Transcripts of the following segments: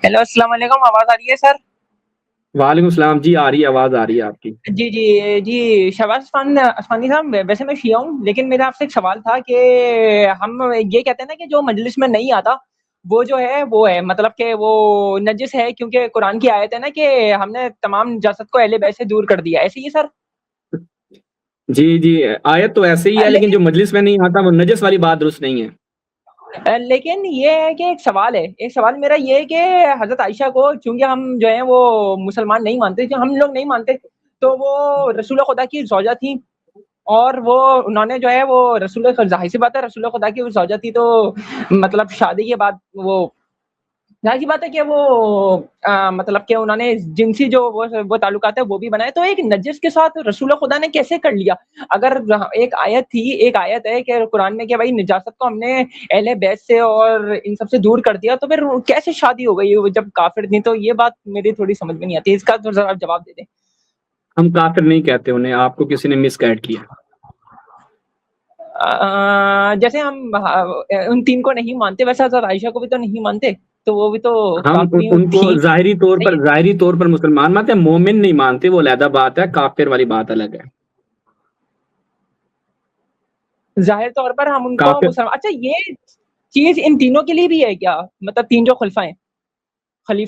Hello السلام علیکم، آواز آ رہی ہے سر؟ وعلیکم السلام جی، آ رہی ہے، آواز آ رہی ہے آپ کی۔ جی جی جی، شہباز عثمانی صاحب، ویسے میں شیعہ ہوں، لیکن میرا آپ سے ایک سوال تھا کہ ہم یہ کہتے ہیں نا کہ جو مجلس میں نہیں آتا وہ جو ہے وہ ہے، مطلب کہ وہ نجس ہے، کیونکہ قرآن کی آیت ہے نا کہ ہم نے تمام نجاست کو اہل بیت سے دور کر دیا، ایسے ہی ہے سر؟ جی جی، آیت تو ایسے ہی ہے، لیکن جو لیکن مجلس میں نہیں آتا وہ نجس والی بات درست نہیں ہے۔ لیکن یہ ہے کہ ایک سوال ہے، ایک سوال میرا یہ ہے کہ حضرت عائشہ کو چونکہ ہم جو ہیں وہ مسلمان نہیں مانتے، جو ہم لوگ نہیں مانتے، تو وہ رسول خدا کی زوجہ تھی، اور وہ انہوں نے جو ہے وہ رسول، ظاہر سی بات ہے رسول خدا کی وہ زوجہ تھی، تو مطلب شادی کے بعد وہ ظاہر سی بات ہے کہ وہ مطلب کہ انہوں نے جنسی جو وہ تعلقات ہے وہ بھی بنائے، تو ایک نجس کے ساتھ رسول خدا نے کیسے کر لیا؟ اگر ایک آیت تھی، ایک آیت ہے کہ قرآن میں کہ بھائی نجاست کو ہم نے اہل بیت سے اور ان سب سے دور کر دیا، تو پھر کیسے شادی ہو گئی وہ جب کافر تھی؟ تو یہ بات میری تھوڑی سمجھ میں نہیں آتی، اس کا تو ذرا آپ جواب دے دیں۔ ہم کافر نہیں کہتے انہیں، آپ کو کسی نے مس گائیڈ کیا۔ جیسے ہم ان تین کو نہیں مانتے، ویسے حضرت عائشہ کو بھی تو نہیں مانتے، تو وہ بھی تو ہم کافی ان کو تھی۔ ظاہری طور پر مسلمان مانتے ہیں، مومن نہیں مانتے، وہ علیحدہ بات ہے، کافر والی بات الگ ہے۔ ظاہر طور پر ہم ان کو کافر مسلمان، اچھا یہ چیز ان تینوں کے لیے بھی ہے کیا؟ مطلب تین جو خلیفہ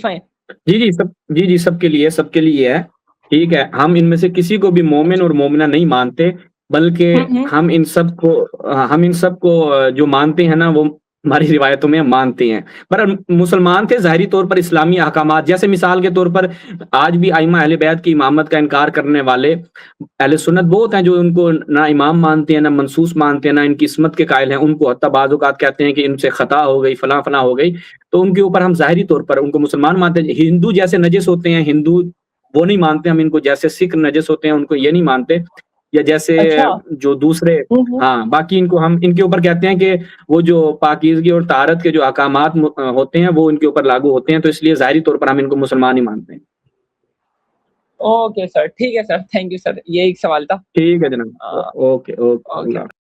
ہیں؟ جی جی سب، جی جی سب کے لیے، سب کے لیے ہے، ٹھیک ہے۔ ہم ان میں سے کسی کو بھی مومن اور مومنہ نہیں مانتے، بلکہ ہوں ہم ان سب کو جو مانتے ہیں نا، وہ ہماری روایتوں میں مانتے ہیں۔ پر مسلمان تھے ظاہری طور پر اسلامی احکامات، جیسے مثال کے طور پر آج بھی ائمہ اہل بیت کی امامت کا انکار کرنے والے اہل سنت بہت ہیں، جو ان کو نہ امام مانتے ہیں، نہ منصوص مانتے ہیں، نہ ان کی عصمت کے قائل ہیں، ان کو حتی بعض اوقات کہتے ہیں کہ ان سے خطا ہو گئی، فلاں فلاں ہو گئی، تو ان کے اوپر ہم ظاہری طور پر ان کو مسلمان مانتے ہیں۔ ہندو جیسے نجس ہوتے ہیں، ہندو وہ نہیں مانتے ہم ان کو، جیسے سکھ نجس ہوتے ہیں ان کو یہ نہیں مانتے، یا جیسے اچھا جو دوسرے، ہاں باقی ان کو ہم ان کے اوپر کہتے ہیں کہ وہ جو پاکیزگی اور طہارت کے جو احکامات ہوتے ہیں وہ ان کے اوپر لاگو ہوتے ہیں، تو اس لیے ظاہری طور پر ہم ان کو مسلمان ہی مانتے ہیں۔ اوکے سر، ٹھیک ہے سر، تھینک یو سر، یہ ایک سوال تھا۔ ٹھیک ہے جناب، اوکے اوکے، اللہ اوکے۔ حافظ۔